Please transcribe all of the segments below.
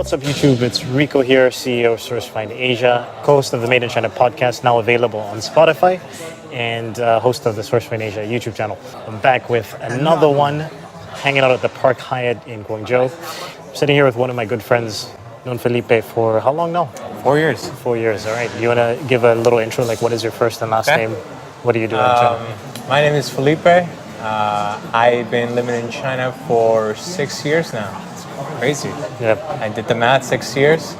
What's up, YouTube? It's Rico here, CEO of SourceFind Asia, host of the Made in China podcast, now available on Spotify, and host of the SourceFind Asia YouTube channel. I'm back with another one, hanging out at the Park Hyatt in Guangzhou. I'm sitting here with one of my good friends, known Felipe for how long now? 4 years. 4 years, all right. You want to give a little intro, like what is your first and last name? What do you do in China? My name is Felipe. I've been living in China for 6 years now. It's crazy. Yep. I did the math, 6 years.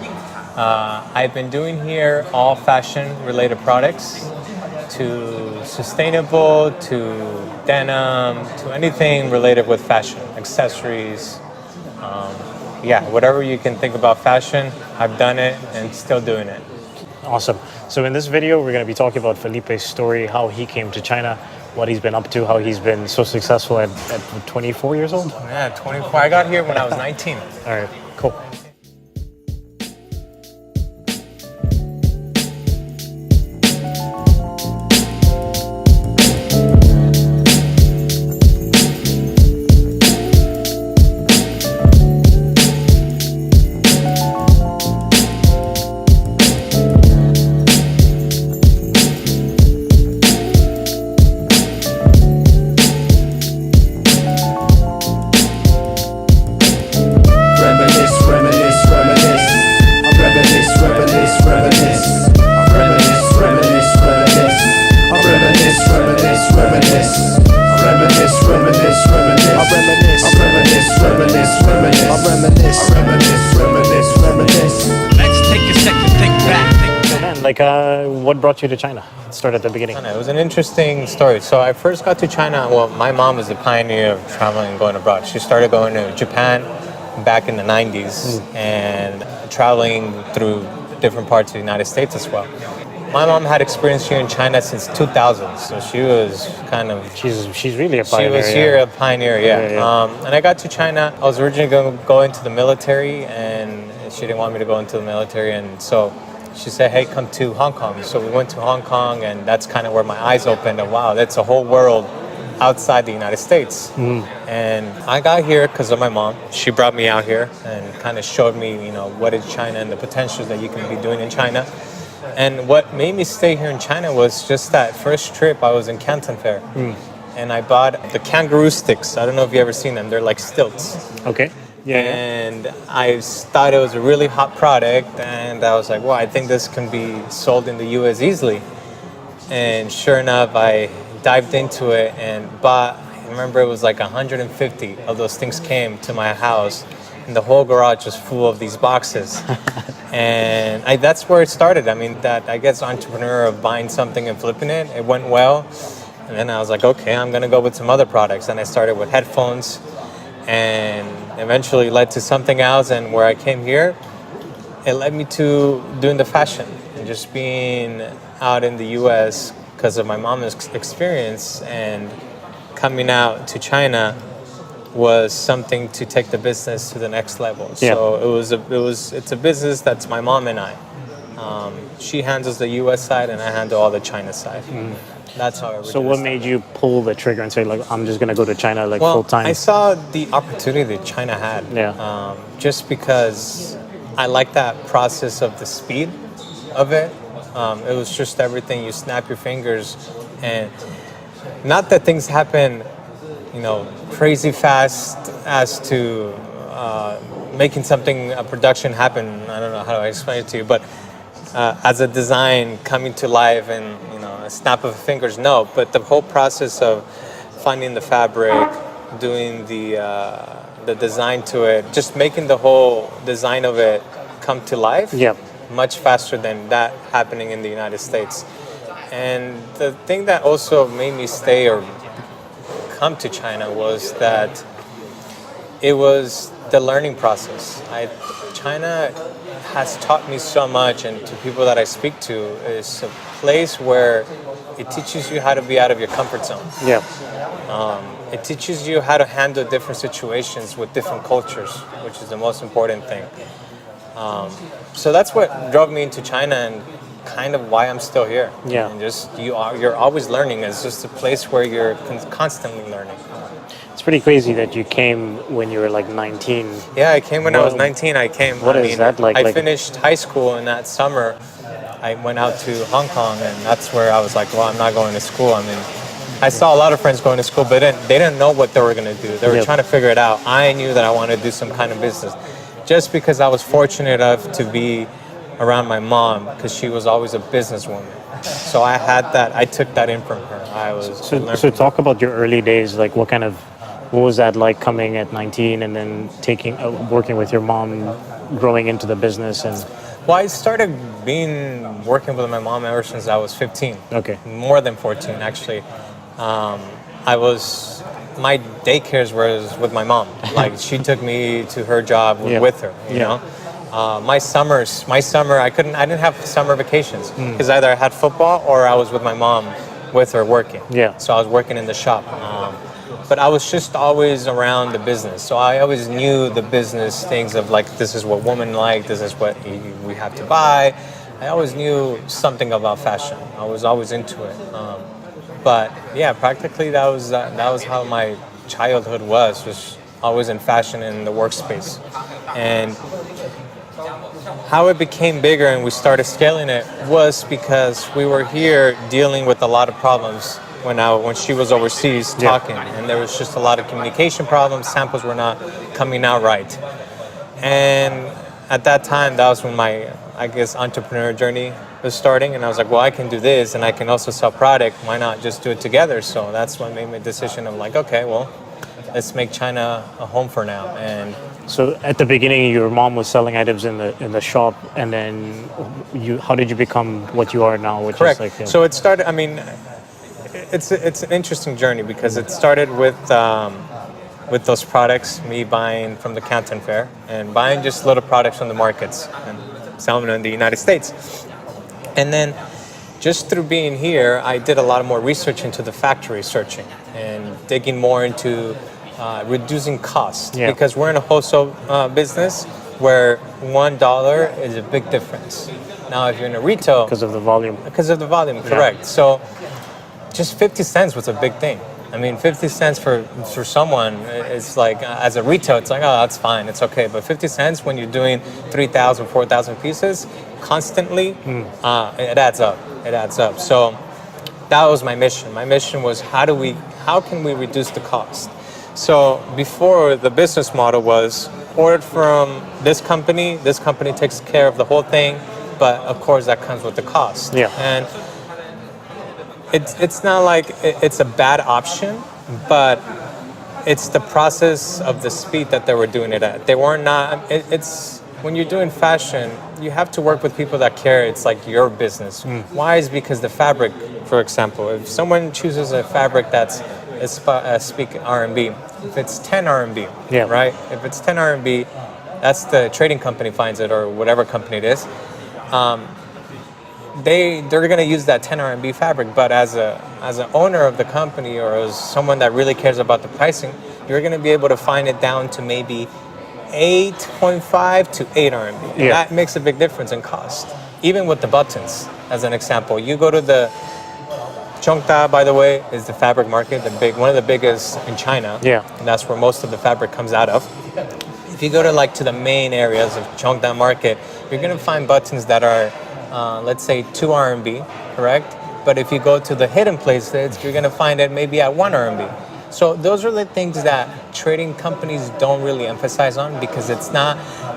I've been doing here all fashion-related products, to sustainable, to denim, to anything related with fashion, accessories. Whatever you can think about fashion, I've done it and still doing it. Awesome. So in this video, we're going to be talking about Felipe's story, how he came to China, what he's been up to, how he's been so successful at 24 years old? Yeah, 24. I got here when I was 19. All right, cool. What brought you to China? Let's start at the beginning. It was an interesting story. So I first got to China. Well, my mom was a pioneer of traveling and going abroad. She started going to Japan back in the 90s and traveling through different parts of the United States as well. My mom had experience here in China since 2000, so she was kind of... She's really a pioneer. She was here a pioneer, yeah. And I got to China. I was originally going to go into the military, and she didn't want me to go into the military, and so she said, hey, come to Hong Kong. So we went to Hong Kong, and that's kind of where my eyes opened. And wow, that's a whole world outside the United States. And I got here because of my mom. She brought me out here and kind of showed me, what is China and the potentials that you can be doing in China. And what made me stay here in China was just that first trip. I was in Canton Fair, and I bought the kangaroo sticks. I don't know if you've ever seen them. They're like stilts. Okay. Yeah. And I thought it was a really hot product, and I was like, well, I think this can be sold in the US easily. And sure enough, I dived into it and bought, I remember it was like 150 of those things came to my house, and the whole garage was full of these boxes. And that's where it started. I mean, that, I guess, entrepreneur of buying something and flipping it, it went well. And then I was like, okay, I'm gonna go with some other products. And I started with headphones, and eventually led to something else. And where I came here, it led me to doing the fashion and just being out in the US because of my mom's experience, and coming out to China was something to take the business to the next level. Yeah. So it's a business that's my mom and I. She handles the US side and I handle all the China side. That's how it So what made you pull the trigger and say, like, I'm just going to go to China full time? I saw the opportunity that China had. Yeah. Just because I like that process of the speed of it. It was just everything. You snap your fingers, and not that things happen, crazy fast as to making something, a production happen. I don't know how to explain it to you, but as a design coming to life and, a snap of fingers, no. But the whole process of finding the fabric, doing the design to it, just making the whole design of it come to life, much faster than that happening in the United States. And the thing that also made me stay or come to China was that it was the learning process. China has taught me so much, and to people that I speak to, is a place where it teaches you how to be out of your comfort zone. Yeah. It teaches you how to handle different situations with different cultures, which is the most important thing. So that's what drove me into China, and kind of why I'm still here. Yeah. And just you're always learning. It's just a place where you're constantly learning. It's pretty crazy that you came when you were like 19. Yeah, I came when I was What- 19. I came. what I is mean, that like? I Like- finished high school, and that summer, I went out to Hong Kong, and that's where I was like, well, I'm not going to school. I mean, I saw a lot of friends going to school, but they didn't know what they were going to do. They were Yep. trying to figure it out. I knew that I wanted to do some kind of business, just because I was fortunate enough to be around my mom, because she was always a businesswoman. So I had that. I took that in from her. I learned So from talk about your early days. Like, what was that like coming at 19 and then working with your mom, growing into the business and. Well, I started working with my mom ever since I was 15. Okay. More than 14, actually. My daycares was with my mom. Like, she took me to her job Yeah. with her, you Yeah. know? My summer, I didn't have summer vacations, because either I had football or I was with my mom with her working. Yeah. So I was working in the shop. But I was just always around the business. So I always knew the business things of, like, this is what women like, this is what we have to buy. I always knew something about fashion. I was always into it. But yeah, practically that was how my childhood was always in fashion in the workspace. And how it became bigger and we started scaling it was because we were here dealing with a lot of problems when she was overseas talking, and there was just a lot of communication problems. Samples were not coming out right, and at that time, that was when my, I guess, entrepreneur journey was starting. And I was like, well, I can do this, and I can also sell product. Why not just do it together? So that's what made my decision of, like, okay, well, let's make China a home for now. And So at the beginning, your mom was selling items in the shop, and then how did you become what you are now? Which correct. is like So it started. I mean, it's an interesting journey, because it started with those products, me buying from the Canton Fair and buying just little products from the markets and selling them in the United States. And then just through being here, I did a lot more research into the factory, searching and digging more into reducing costs, Yeah. because we're in a wholesale business where $1 is a big difference. Now, if you're in a retail, because of the volume. correct. So just 50 cents was a big thing. I mean, 50 cents for someone, it's like, as a retail, it's like, oh, that's fine, it's okay. But 50 cents when you're doing 3,000, 4,000 pieces constantly, it adds up. It adds up. So that was my mission. My mission was, how can we reduce the cost? So before, the business model was ordered from this company takes care of the whole thing, but of course that comes with the cost. Yeah. And it's not like it's a bad option, but it's the process of the speed that they were doing it at. They were not. It's when you're doing fashion, you have to work with people that care. It's like your business. Why? Is because the fabric, for example, if someone chooses a fabric that's speak RMB, if it's 10 RMB, Yeah. right? If it's 10 RMB, that's the trading company finds it, or whatever company it is. They're going to use that 10 RMB fabric, but as an owner of the company, or as someone that really cares about the pricing, you're going to be able to find it down to maybe 8.5 to 8 RMB. And Yeah. that makes a big difference in cost. Even with the buttons, as an example, you go to the Chongda, by the way, is the fabric market, one of the biggest in China. Yeah. And that's where most of the fabric comes out of. If you go to the main areas of Chongda market, you're going to find buttons that are, let's say, 2 RMB, correct? But if you go to the hidden places, you're going to find it maybe at 1 RMB. So those are the things that trading companies don't really emphasize on, because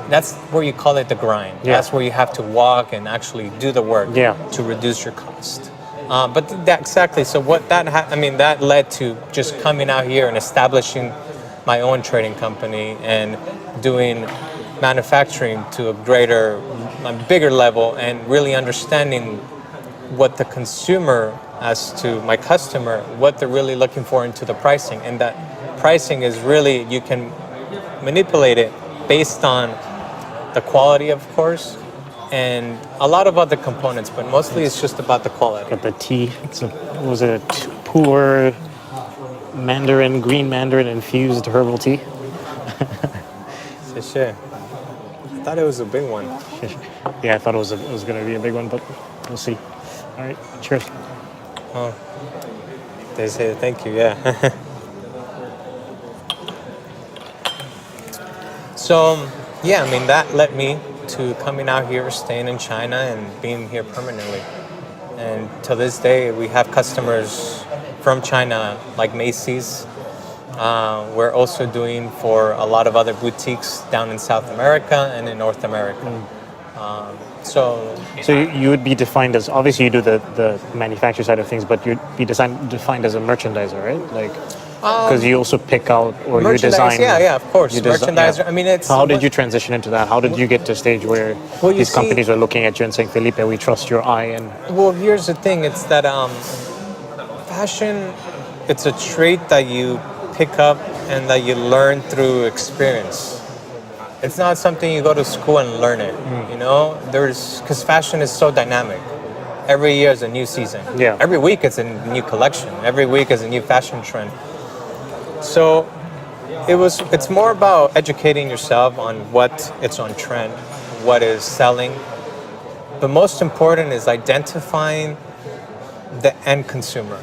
that's where you call it the grind. Yeah. That's where you have to walk and actually do the work Yeah. to reduce your cost. But exactly. So what that led to just coming out here and establishing my own trading company and doing manufacturing to a bigger level, and really understanding what the consumer, as to my customer, what they're really looking for into the pricing. And that pricing is really, you can manipulate it based on the quality, of course, and a lot of other components, but mostly it's just about the quality. Got the tea. Was it a poor green mandarin infused herbal tea? Sure. I thought it was a big one. Yeah, I thought it was going to be a big one, but we'll see. All right, cheers. Oh, they say thank you, yeah. So, yeah, I mean, that led me to coming out here, staying in China, and being here permanently. And to this day, we have customers from China, like Macys. We're also doing for a lot of other boutiques down in South America and in North America. So So you would be defined as, obviously you do the manufacture side of things, but you'd be defined as a merchandiser, right? Like, because you also pick out or you merchandise, design. yeah, of course, merchandiser. Yeah. I mean, it's So how did you transition into that? How did you get to a stage where Well, you these see- companies are looking at you and saying, Felipe, we trust your eye? And Well, here's the thing: it's that fashion, it's a trait that you pick up and that you learn through experience. It's not something you go to school and learn it. You know, because fashion is so dynamic. Every year is a new season. Yeah. Every week it's a new collection. Every week is a new fashion trend. So it's more about educating yourself on what it's on trend, what is selling. But most important is identifying the end consumer.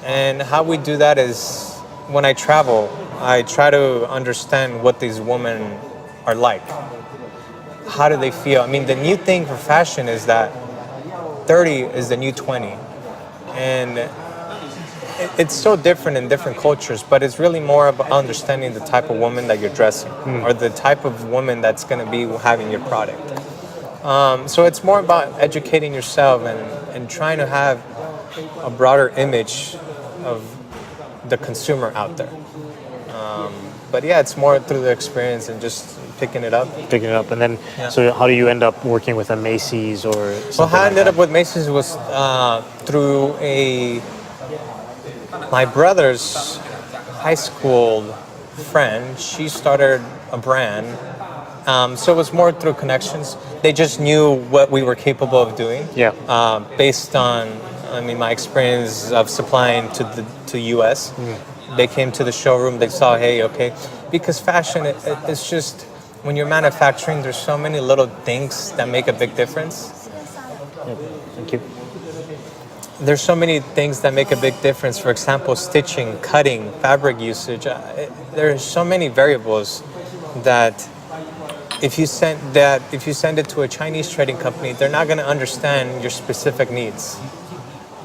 And how we do that is when I travel, I try to understand what these women are like. How do they feel? I mean, the new thing for fashion is that 30 is the new 20. And it's so different in different cultures, but it's really more about understanding the type of woman that you're dressing or the type of woman that's going to be having your product. So it's more about educating yourself and trying to have a broader image of the consumer out there. But yeah, it's more through the experience and just picking it up. and then, Yeah. so how do you end up working with a Macy's or something Well, how I like ended that? up with Macys was through my brother's high school friend. She started a brand, so it was more through connections. They just knew what we were capable of doing. Yeah. Based on, I mean, my experience of supplying to U.S. They came to the showroom. They saw, hey, okay, because fashion, it's just when you're manufacturing, there's so many little things that make a big difference. Thank you. There's so many things that make a big difference. For example, stitching, cutting, fabric usage. There's so many variables that if you send it to a Chinese trading company, they're not going to understand your specific needs.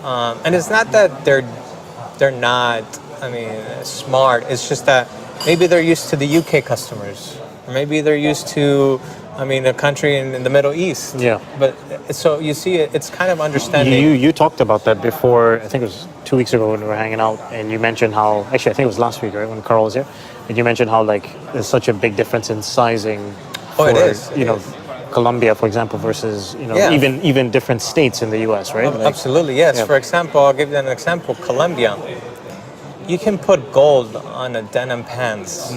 And it's not that they're not, I mean, smart. It's just that maybe they're used to the UK customers, or maybe they're used to, I mean, a country in the Middle East. Yeah. But so you see, it's kind of understanding. You talked about that before, I think it was 2 weeks ago when we were hanging out, and you mentioned how, actually I think it was last week, right, when Carl was here, and you mentioned how like there's such a big difference in sizing for, It is. you know, Colombia, for example, versus, you know, Yeah. even different states in the US, right? Like, Absolutely, yes. yeah. For example, I'll give you an example. Colombia, you can put gold on a denim pants,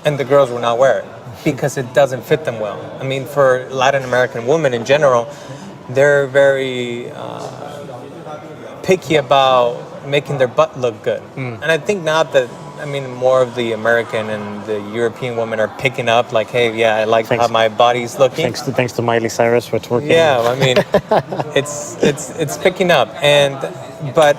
and the girls will not wear it because it doesn't fit them well. I mean, for Latin American women in general, they're very picky about making their butt look good. And I think now that, I mean, more of the American and the European women are picking up, like, hey, yeah, I like Thanks. how my body's looking. Thanks to Miley Cyrus for twerking. Yeah, I mean, it's picking up, but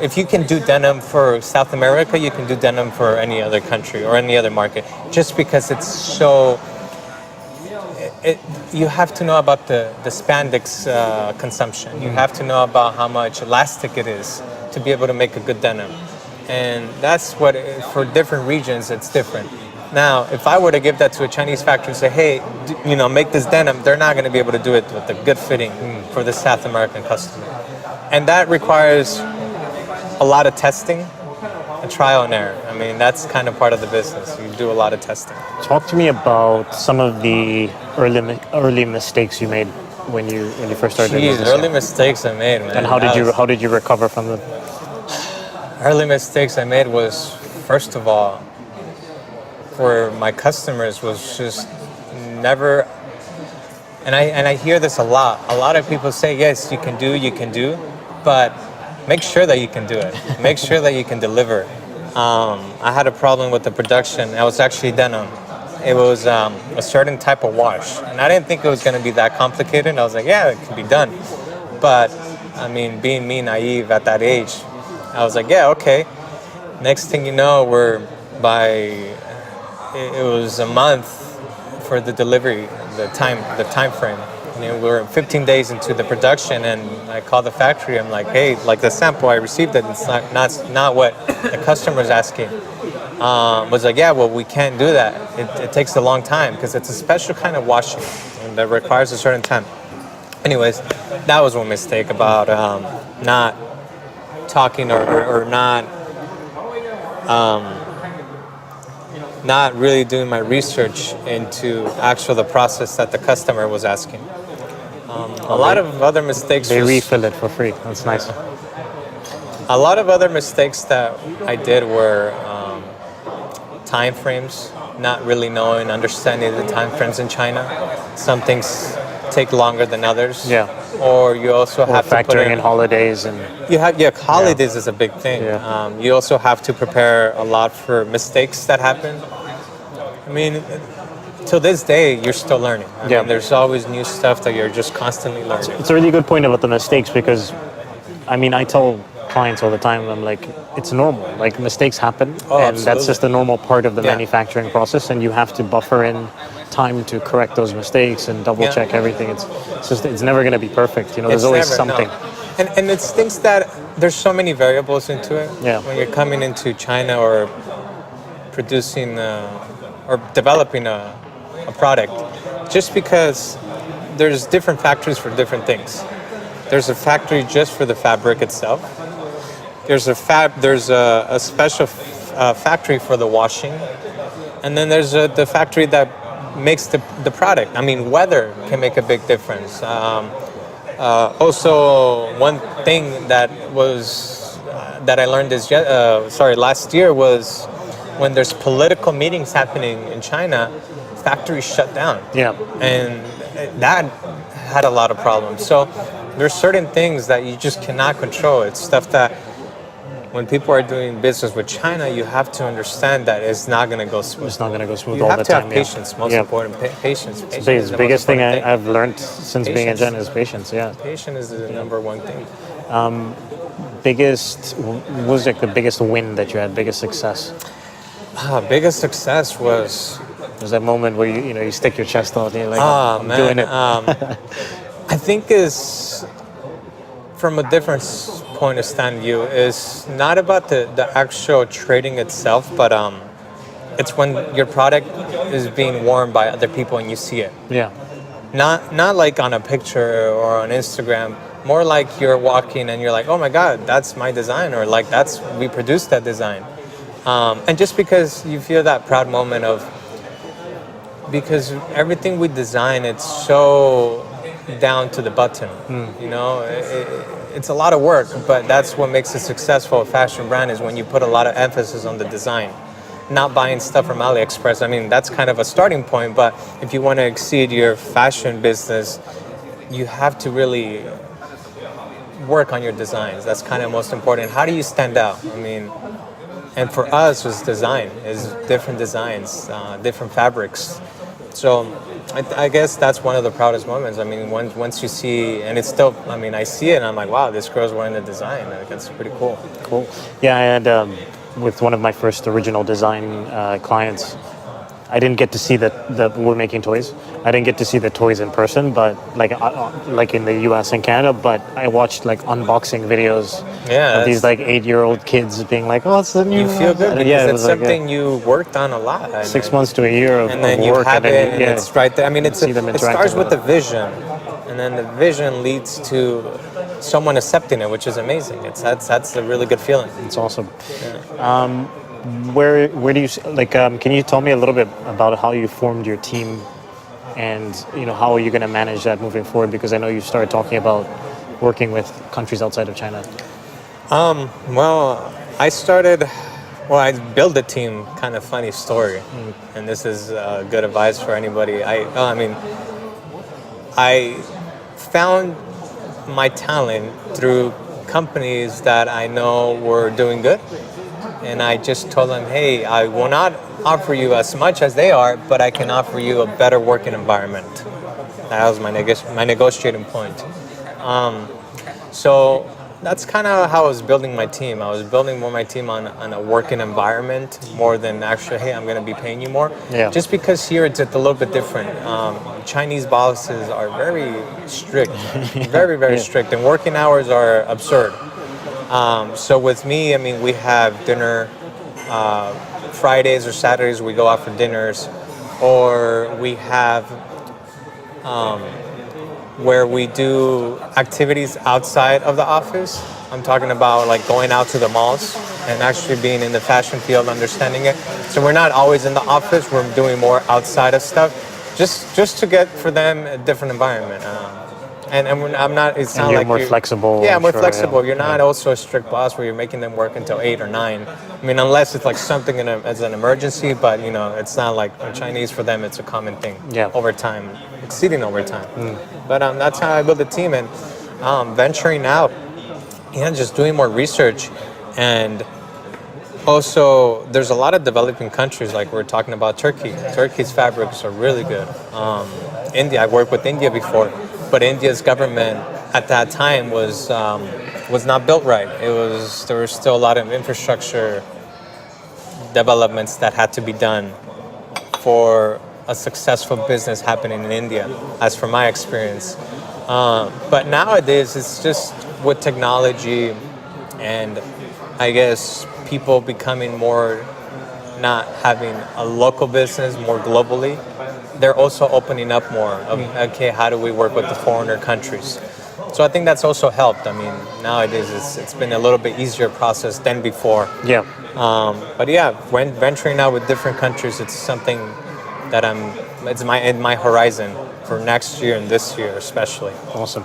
if you can do denim for South America, you can do denim for any other country or any other market, just because it's so. You have to know about the spandex consumption. You have to know about how much elastic it is to be able to make a good denim, and that's what for different regions it's different. Now, if I were to give that to a Chinese factory and say, hey, make this denim, they're not going to be able to do it with a good fitting for the South American customer. And that requires a lot of testing and trial and error. I mean, that's kind of part of the business. You do a lot of testing. Talk to me about some of the early mistakes you made when you first started. the Jeez, business. early mistakes I made, man. And how did you recover from them? Early mistakes I made was, first of all, for my customers was just never, and I hear this a lot. A lot of people say, yes, you can do, but make sure that you can do it. Make sure that you can deliver. I had a problem with the production. I was actually denim. It was a certain type of wash, and I didn't think it was going to be that complicated. I was like, yeah, it can be done. But I mean, being me naive at that age, I was like, yeah, okay. Next thing you know, we're by it was a month for the delivery, the time frame. And we were 15 days into the production, and I called the factory. I'm like, hey, like the sample I received, it, it's not what the customer's asking. Was like, yeah, well, we can't do that. It takes a long time because it's a special kind of washing and that requires a certain time. Anyways, that was one mistake about not talking or not really doing my research into the process that the customer was asking. A lot of other mistakes. They refill it for free. That's nice. A lot of other mistakes that I did were time frames, not really knowing, understanding the time frames in China. Some things take longer than others. Yeah. Or you also have to put factoring in holidays and. Holidays is a big thing. Yeah. You also have to prepare a lot for mistakes that happen. I mean, till this day, you're still learning. I mean, there's always new stuff that you're just constantly learning. It's a really good point about the mistakes because, I mean, I tell clients all the time, I'm like, it's normal. Like, mistakes happen, and absolutely. that's just a normal part of the manufacturing process, and you have to buffer in time to correct those mistakes and double check everything. It's never going to be perfect. You know, there's always something. No. And it's things that there's so many variables into it. Yeah. When you're coming into China or producing or developing a product, just because there's different factories for different things. There's a factory just for the fabric itself. There's a special factory for the washing, and then there's the factory that makes the product. I mean, weather can make a big difference. Also, one thing that I learned last year was when there's political meetings happening in China, factories shut down. Yeah. And that had a lot of problems. So there's certain things that you just cannot control. It's stuff that when people are doing business with China, you have to understand that it's not going to go smooth. It's not going to go smooth you all have the to time. have patience. Most important, patience. Patience is The the biggest most thing important I've learned since being in Patience. China is patience. Yeah. Patience is the number one thing. What was like the biggest win that you had? Biggest success? Biggest success was There's that moment where you stick your chest out and you're like, I'm doing it. I think is from a different point of stand view is not about the actual trading itself, but it's when your product is being worn by other people and you see it. Yeah. Not like on a picture or on Instagram, more like you're walking and you're like, oh my God, that's my design, or like we produced that design. And just because you feel that proud moment because everything we design, it's so down to the button, you know, it's a lot of work, but that's what makes a successful fashion brand is when you put a lot of emphasis on the design, not buying stuff from AliExpress. I mean, that's kind of a starting point, but if you want to exceed your fashion business, you have to really work on your designs. That's kind of most important. How do you stand out? I mean, and for us, it's design, is different designs, different fabrics. So I guess that's one of the proudest moments. I mean, once you see, and it's still, I mean, I see it and I'm like, wow, this girl's wearing the design. Like, that's pretty cool. Cool. Yeah, I had with one of my first original design clients, I didn't get to see that we're making toys. I didn't get to see the toys in person, but like in the US and Canada, but I watched like unboxing videos of these like 8-year-old kids being like, oh, it's the new. You feel good because it it's was like, something you worked on a lot. 6 months to a year of and then of you work. have it, and then, it's right there. I mean, it interacting starts with with the vision, and then the vision leads to someone accepting it, which is amazing. That's a really good feeling. It's awesome. Yeah. Where do you like? Can you tell me a little bit about how you formed your team, and how are you going to manage that moving forward? Because I know you started talking about working with countries outside of China. Well, I built a team. Kind of funny story, and this is good advice for anybody. I found my talent through companies that I know were doing good. And I just told them, hey, I will not offer you as much as they are, but I can offer you a better working environment. That was my negotiating point. So that's kind of how I was building my team. I was building more my team on a working environment more than actually, hey, I'm going to be paying you more. Yeah. Just because here it's a little bit different. Chinese bosses are very strict, very, very strict, and working hours are absurd. So with me, I mean, we have dinner Fridays or Saturdays. We go out for dinners, or we have where we do activities outside of the office. I'm talking about like going out to the malls and actually being in the fashion field, understanding it. So we're not always in the office. We're doing more outside of stuff, just to get for them a different environment. I'm not. It's And not you're like more flexible. Yeah, I'm more sure, flexible. yeah. You're not also a strict boss where you're making them work until 8 or 9. I mean, unless it's like something as an emergency. But it's not like Chinese for them. It's a common thing. Yeah. Overtime, exceeding overtime. But that's how I build a team, and venturing out, just doing more research, and also there's a lot of developing countries like we're talking about Turkey. Turkey's fabrics are really good. India, I worked with India before, but India's government at that time was not built right. There was still a lot of infrastructure developments that had to be done for a successful business happening in India, as from my experience. But nowadays, it's just with technology and I guess people becoming more, not having a local business, more globally, they're also opening up more of, okay, how do we work with the foreigner countries? So I think that's also helped. I mean, nowadays it's been a little bit easier process than before. Yeah. But yeah, when venturing out with different countries, it's something that it's in my horizon for next year and this year especially. Awesome.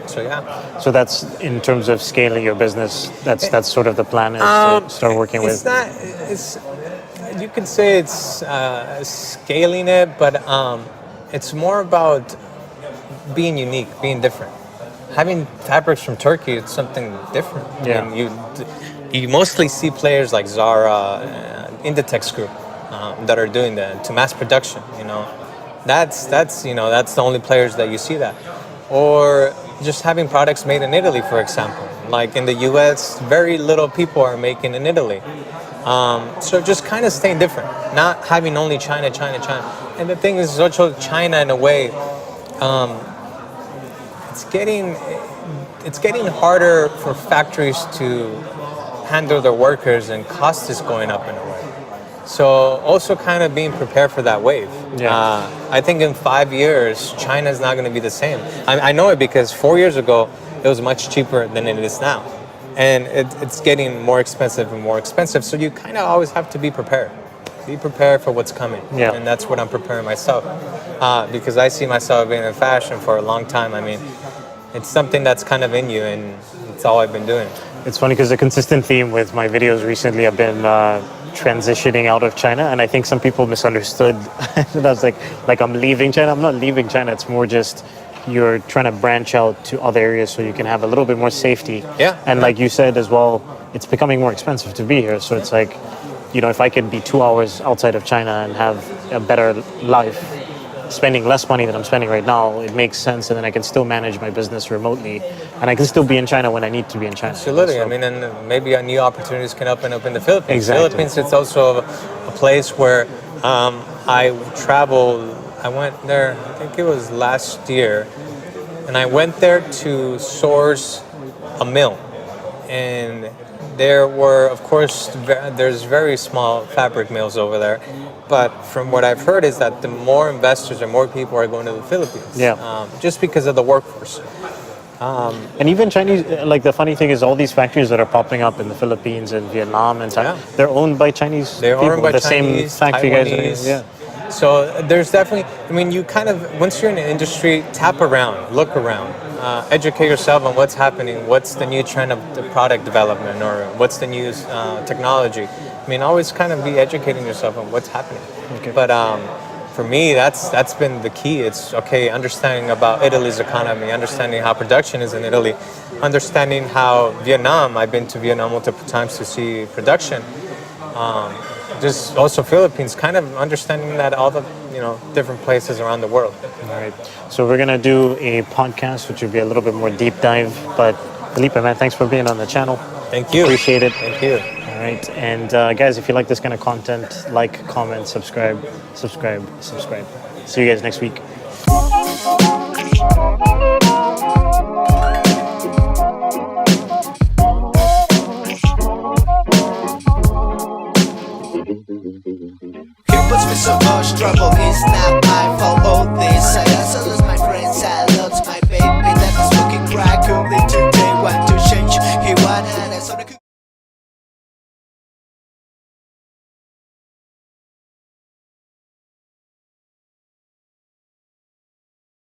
So yeah. So that's in terms of scaling your business. That's sort of the plan is to start working with. It's not. It's you could say it's scaling it, but it's more about being unique, being different. Having fabrics from Turkey, it's something different. Yeah. I mean, you mostly see players like Zara, Inditex Group that are doing that to mass production. That's the only players that you see that, or just having products made in Italy, for example. Like in the U.S., very little people are making in Italy. So just kind of staying different, not having only China. And the thing is also China in a way, it's getting harder for factories to handle their workers, and cost is going up in a way. So also kind of being prepared for that wave. Yeah. I think in 5 years, China is not going to be the same. I know it because 4 years ago, it was much cheaper than it is now. And it's getting more expensive and more expensive. So you kind of always have to be prepared. Be prepared for what's coming. Yeah. And that's what I'm preparing myself. Because I see myself being in fashion for a long time. I mean, it's something that's kind of in you, and it's all I've been doing. It's funny because a consistent theme with my videos recently have been transitioning out of China, and I think some people misunderstood that I was like I'm leaving China. I'm not leaving China. It's more just you're trying to branch out to other areas so you can have a little bit more safety. Yeah. And like you said as well, it's becoming more expensive to be here. So it's like, if I could be 2 hours outside of China and have a better life, spending less money than I'm spending right now, it makes sense, and then I can still manage my business remotely, and I can still be in China when I need to be in China. Absolutely. So, I mean, and maybe new opportunities can open up in the Philippines. Exactly. Philippines, it's also a place where I traveled. I went there, I think it was last year, and I went there to source a mill. And there were, of course, there's very small fabric mills over there. But from what I've heard is that the more investors or more people are going to the Philippines. Yeah. Just because of the workforce. And even Chinese, like the funny thing is all these factories that are popping up in the Philippines and Vietnam and Thailand, they're owned by Chinese They're people. owned by the Chinese, same factory Taiwanese. guys. Yeah. So there's definitely, I mean, you kind of, once you're in the industry, tap around, look around, educate yourself on what's happening, what's the new trend of the product development, or what's the new technology. I mean, always kind of be educating yourself on what's happening. Okay. But for me, that's been the key. It's, okay, understanding about Italy's economy, understanding how production is in Italy, understanding how Vietnam, I've been to Vietnam multiple times to see production. Just also Philippines, kind of understanding that all the different places around the world. All right. So we're gonna do a podcast, which would be a little bit more deep dive, but Felipe, man, thanks for being on the channel. Thank you. Appreciate it. Thank you. All right. And guys, if you like this kind of content, like, comment, subscribe. See you guys next week. Struggle is not